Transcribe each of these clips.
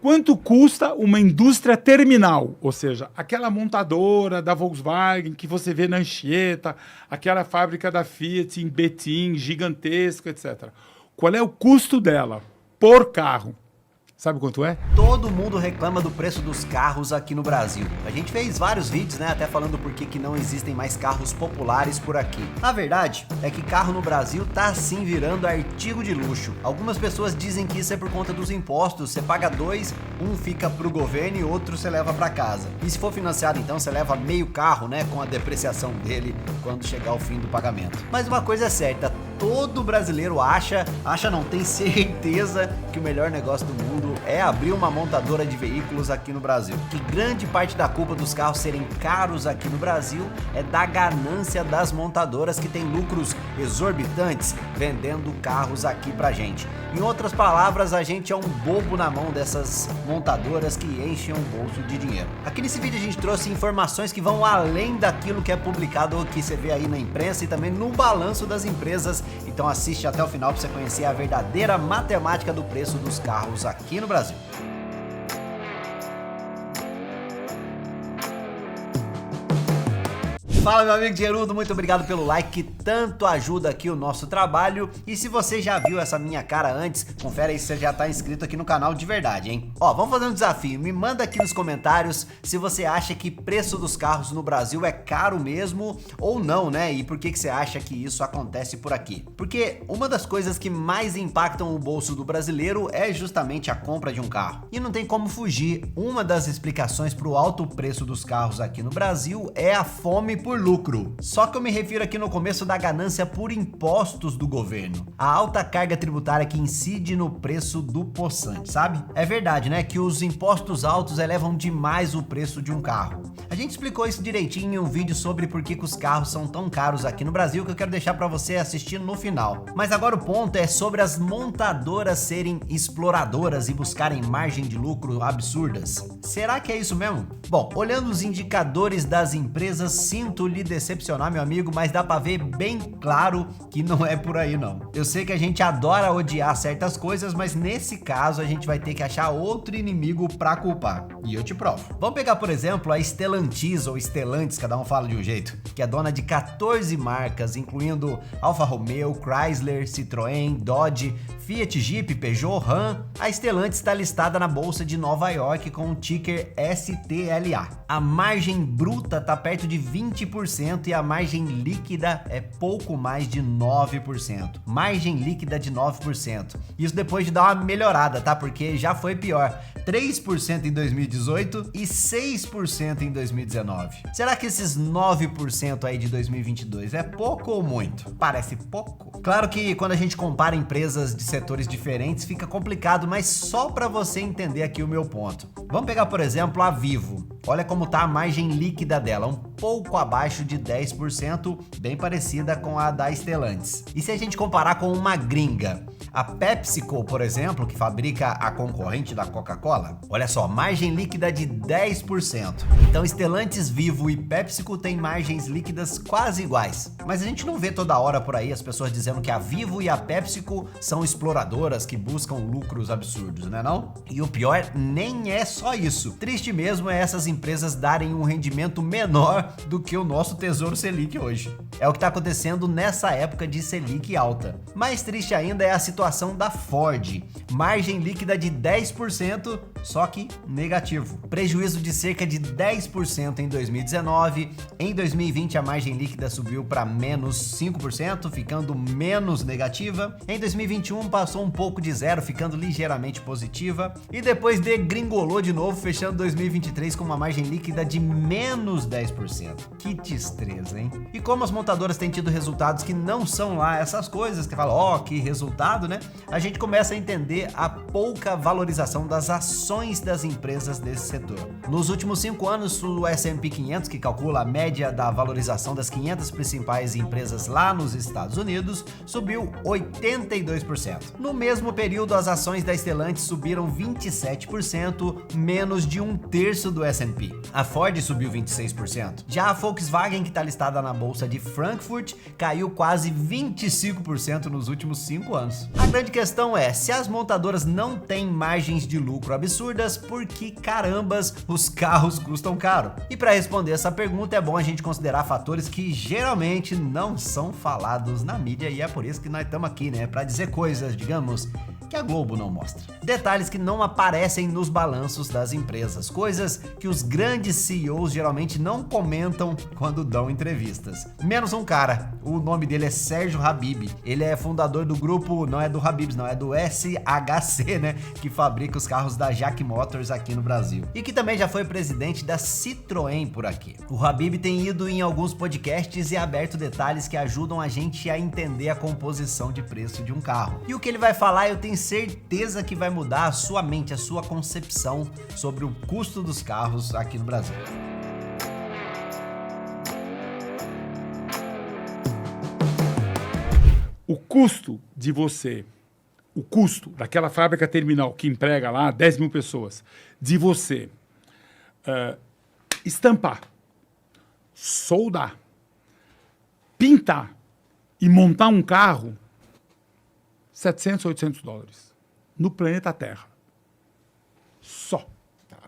Quanto custa uma indústria terminal? Ou seja, aquela montadora da Volkswagen que você vê na Anchieta, aquela fábrica da Fiat em Betim, gigantesca, etc. Qual é o custo dela por carro? Sabe quanto é? Todo mundo reclama do preço dos carros aqui no Brasil. A gente fez vários vídeos, né, até falando por que não existem mais carros populares por aqui. A verdade é que carro no Brasil tá sim virando artigo de luxo. Algumas pessoas dizem que isso é por conta dos impostos. Você paga 2, um fica pro governo e outro você leva para casa. E se for financiado, então você leva meio carro, né, com a depreciação dele quando chegar o fim do pagamento. Mas uma coisa é certa, todo brasileiro acha não, tem certeza que o melhor negócio do mundo é abrir uma montadora de veículos aqui no Brasil. Que grande parte da culpa dos carros serem caros aqui no Brasil é da ganância das montadoras que têm lucros exorbitantes vendendo carros aqui pra gente. Em outras palavras, a gente é um bobo na mão dessas montadoras que enchem um bolso de dinheiro. Aqui nesse vídeo a gente trouxe informações que vão além daquilo que é publicado ou que você vê aí na imprensa e também no balanço das empresas. Então assiste até o final para você conhecer a verdadeira matemática do preço dos carros aqui no Brasil. Fala, meu amigo Gerudo, muito obrigado pelo like que tanto ajuda aqui o nosso trabalho. E se você já viu essa minha cara antes, confere aí se você já tá inscrito aqui no canal de verdade, hein? Ó, vamos fazer um desafio, me manda aqui nos comentários se você acha que preço dos carros no Brasil é caro mesmo ou não, né? E por que você acha que isso acontece por aqui? Porque uma das coisas que mais impactam o bolso do brasileiro é justamente a compra de um carro. E não tem como fugir, uma das explicações para o alto preço dos carros aqui no Brasil é a fome por lucro. Só que eu me refiro aqui no começo da ganância por impostos do governo. A alta carga tributária que incide no preço do possante, sabe? É verdade, né? Que os impostos altos elevam demais o preço de um carro. A gente explicou isso direitinho em um vídeo sobre por que os carros são tão caros aqui no Brasil, que eu quero deixar para você assistir no final. Mas agora o ponto é sobre as montadoras serem exploradoras e buscarem margem de lucro absurdas. Será que é isso mesmo? Bom, olhando os indicadores das empresas, sinto lhe decepcionar, meu amigo, mas dá pra ver bem claro que não é por aí não. Eu sei que a gente adora odiar certas coisas, mas nesse caso a gente vai ter que achar outro inimigo pra culpar. E eu te provo. Vamos pegar, por exemplo, a Stellantis ou Stellantis, cada um fala de um jeito, que é dona de 14 marcas, incluindo Alfa Romeo, Chrysler, Citroën, Dodge, Fiat, Jeep, Peugeot, Ram. A Stellantis está listada na bolsa de Nova York com o ticker STLA. A margem bruta tá perto de 20% e a margem líquida é pouco mais de 9%. Margem líquida de 9%. Isso depois de dar uma melhorada, tá? Porque já foi pior. 3% em 2018 e 6% em 2019. Será que esses 9% aí de 2022 é pouco ou muito? Parece pouco. Claro que quando a gente compara empresas de setores diferentes fica complicado, mas só para você entender aqui o meu ponto. Vamos pegar, por exemplo, a Vivo. Olha como tá a margem líquida dela, um pouco abaixo de 10%, bem parecida com a da Stellantis. E se a gente comparar com uma gringa, a PepsiCo, por exemplo, que fabrica a concorrente da Coca-Cola, olha só, margem líquida de 10%. Então Stellantis, Vivo e PepsiCo têm margens líquidas quase iguais. Mas a gente não vê toda hora por aí as pessoas dizendo que a Vivo e a PepsiCo são exploradoras que buscam lucros absurdos, né não? E o pior nem é só isso. Triste mesmo é essas empresas darem um rendimento menor do que o nosso Tesouro Selic hoje. É o que está acontecendo nessa época de Selic alta. Mais triste ainda é a situação da Ford. Margem líquida de 10%, só que negativo. Prejuízo de cerca de 10% em 2019. Em 2020 a margem líquida subiu para menos 5%, ficando menos negativa. Em 2021 passou um pouco de zero, ficando ligeiramente positiva. E depois degringolou de novo, fechando 2023 com uma margem líquida de menos 10%. Que destreza, hein? E como as montadoras têm tido resultados que não são lá essas coisas, que fala, ó, que resultado, né? A gente começa a entender a pouca valorização das ações das empresas desse setor. Nos últimos 5 anos, o S&P 500, que calcula a média da valorização das 500 principais empresas lá nos Estados Unidos, subiu 82%. No mesmo período, as ações da Stellantis subiram 27%, menos de um terço do S&P. A Ford subiu 26%. Já a Volkswagen, que está listada na bolsa de Frankfurt, caiu quase 25% nos últimos 5 anos. A grande questão é, se as montadoras não têm margens de lucro absurdas, absurdas, por que carambas os carros custam caro? E para responder essa pergunta é bom a gente considerar fatores que geralmente não são falados na mídia e é por isso que nós estamos aqui, né? Para dizer coisas, digamos, que a Globo não mostra. Detalhes que não aparecem nos balanços das empresas, coisas que os grandes CEOs geralmente não comentam quando dão entrevistas. Menos um cara, o nome dele é Sérgio Habib. Ele é fundador do grupo, não é do Habib's, não, é do SHC, né? Que fabrica os carros da JAC Motors aqui no Brasil. E que também já foi presidente da Citroën por aqui. O Habib tem ido em alguns podcasts e aberto detalhes que ajudam a gente a entender a composição de preço de um carro. E o que ele vai falar, eu tenho certeza que vai mudar a sua mente, a sua concepção sobre o custo dos carros aqui no Brasil. O custo daquela fábrica terminal que emprega lá 10 mil pessoas, de você estampar, soldar, pintar e montar um carro, 700, 800 dólares no planeta Terra. Só.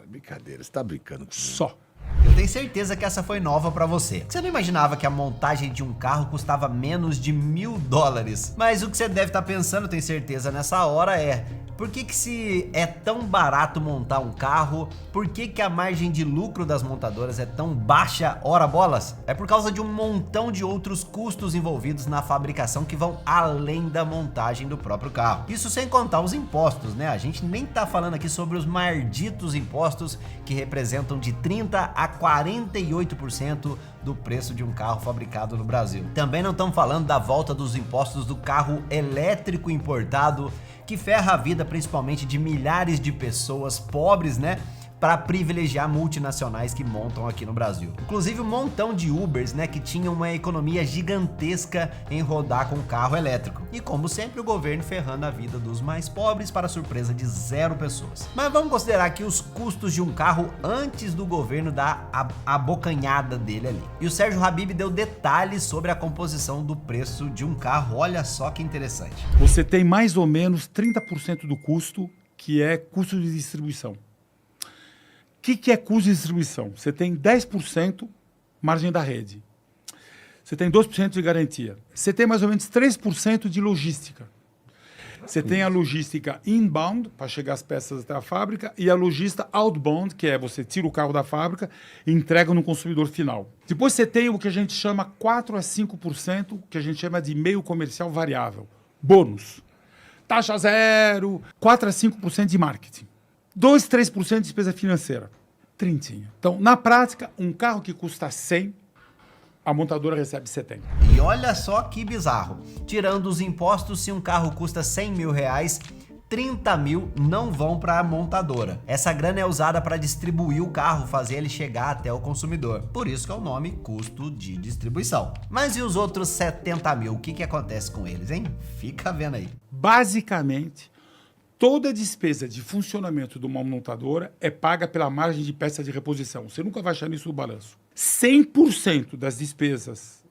Brincadeira, você tá brincando comigo. Só. Eu tenho certeza que essa foi nova pra você. Você não imaginava que a montagem de um carro custava menos de $1.000. Mas o que você deve estar pensando, tenho certeza, nessa hora é: por que se é tão barato montar um carro, por que a margem de lucro das montadoras é tão baixa, ora bolas? É por causa de um montão de outros custos envolvidos na fabricação que vão além da montagem do próprio carro. Isso sem contar os impostos, né? A gente nem tá falando aqui sobre os malditos impostos que representam de 30% a 48% do preço de um carro fabricado no Brasil. Também não estamos falando da volta dos impostos do carro elétrico importado, que ferra a vida principalmente de milhares de pessoas pobres, né? Para privilegiar multinacionais que montam aqui no Brasil. Inclusive um montão de Ubers, né, que tinham uma economia gigantesca em rodar com carro elétrico. E como sempre, o governo ferrando a vida dos mais pobres para surpresa de 0 pessoas. Mas vamos considerar aqui os custos de um carro antes do governo dar a abocanhada dele ali. E o Sérgio Habib deu detalhes sobre a composição do preço de um carro. Olha só que interessante. Você tem mais ou menos 30% do custo, que é custo de distribuição. O que é custo de distribuição? Você tem 10% margem da rede. Você tem 2% de garantia. Você tem mais ou menos 3% de logística. Você tem a logística inbound, para chegar as peças até a fábrica, e a logística outbound, que é você tira o carro da fábrica e entrega no consumidor final. Depois você tem o que a gente chama 4 a 5%, que a gente chama de meio comercial variável. Bônus. Taxa zero, 4 a 5% de marketing. 2, 3% de despesa financeira. Trintinha. Então, na prática, um carro que custa 100, a montadora recebe 70. E olha só que bizarro. Tirando os impostos, se um carro custa R$100 mil, 30 mil não vão para a montadora. Essa grana é usada para distribuir o carro, fazer ele chegar até o consumidor. Por isso que é o nome custo de distribuição. Mas e os outros 70 mil? O que acontece com eles, hein? Fica vendo aí. Basicamente, toda despesa de funcionamento de uma montadora é paga pela margem de peça de reposição. Você nunca vai achar isso no balanço. 100% das despesas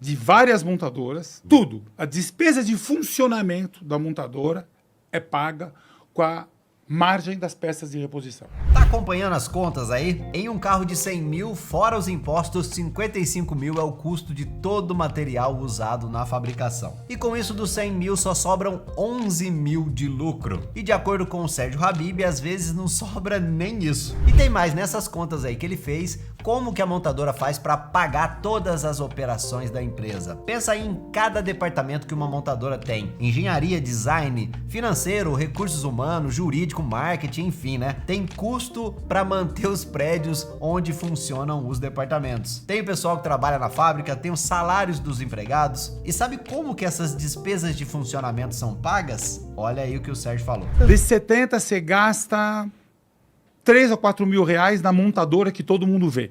de várias montadoras, tudo, a despesa de funcionamento da montadora é paga com a margem das peças de reposição. Tá acompanhando as contas aí? Em um carro de 100 mil, fora os impostos, 55 mil é o custo de todo o material usado na fabricação. E com isso dos 100 mil só sobram 11 mil de lucro. E de acordo com o Sérgio Habib, às vezes não sobra nem isso. E tem mais nessas contas aí que ele fez, como que a montadora faz para pagar todas as operações da empresa. Pensa aí em cada departamento que uma montadora tem: engenharia, design, financeiro, recursos humanos, jurídico, marketing, enfim, né? Tem custo para manter os prédios onde funcionam os departamentos. Tem o pessoal que trabalha na fábrica, tem os salários dos empregados. E sabe como que essas despesas de funcionamento são pagas? Olha aí o que o Sérgio falou. De 70 você gasta 3 a 4 mil reais na montadora que todo mundo vê,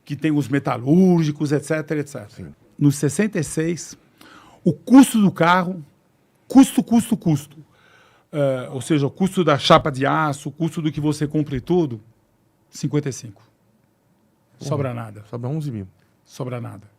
que tem os metalúrgicos, etc, etc. Sim. Nos 66, o custo do carro, custo, ou seja, o custo da chapa de aço, o custo do que você compra e tudo, 55. Sobra nada. Sobra 11 mil. Sobra nada.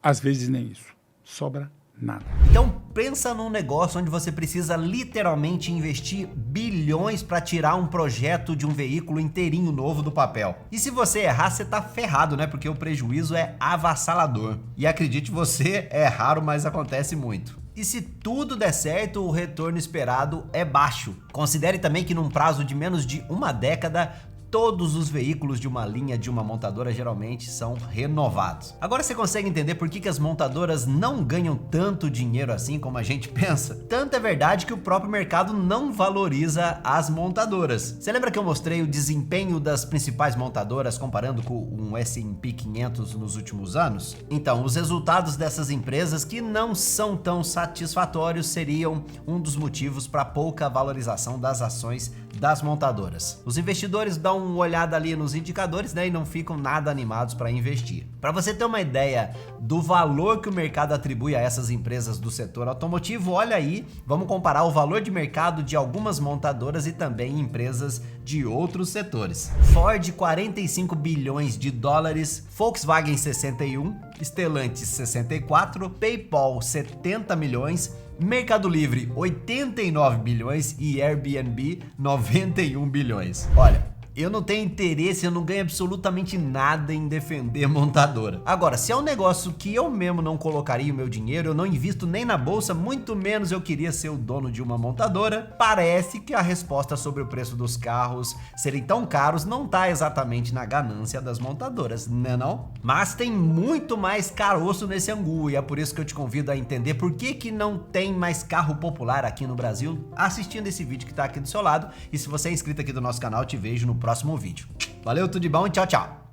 Às vezes nem isso. Sobra Nada. Então pensa num negócio onde você precisa literalmente investir bilhões para tirar um projeto de um veículo inteirinho novo do papel. E se você errar, você tá ferrado, né? Porque o prejuízo é avassalador. E acredite você, é raro, mas acontece muito. E se tudo der certo, o retorno esperado é baixo. Considere também que num prazo de menos de uma década, todos os veículos de uma linha de uma montadora geralmente são renovados. Agora você consegue entender por que as montadoras não ganham tanto dinheiro assim como a gente pensa? Tanto é verdade que o próprio mercado não valoriza as montadoras. Você lembra que eu mostrei o desempenho das principais montadoras comparando com um S&P 500 nos últimos anos? Então, os resultados dessas empresas que não são tão satisfatórios seriam um dos motivos para pouca valorização das ações das montadoras. Os investidores dão uma olhada ali nos indicadores, né, e não ficam nada animados para investir. Para você ter uma ideia do valor que o mercado atribui a essas empresas do setor automotivo, olha aí, vamos comparar o valor de mercado de algumas montadoras e também empresas de outros setores. Ford, 45 bilhões de dólares, Volkswagen 61, Stellantis 64, PayPal 70 milhões, Mercado Livre 89 bilhões e Airbnb 91 bilhões. Olha, eu não tenho interesse, eu não ganho absolutamente nada em defender montadora. Agora, se é um negócio que eu mesmo não colocaria o meu dinheiro, eu não invisto nem na bolsa, muito menos eu queria ser o dono de uma montadora, parece que a resposta sobre o preço dos carros serem tão caros não tá exatamente na ganância das montadoras, né não? Mas tem muito mais caroço nesse angu e é por isso que eu te convido a entender por que não tem mais carro popular aqui no Brasil assistindo esse vídeo que tá aqui do seu lado. E se você é inscrito aqui do nosso canal, eu te vejo no próximo vídeo. Valeu, tudo de bom e tchau, tchau!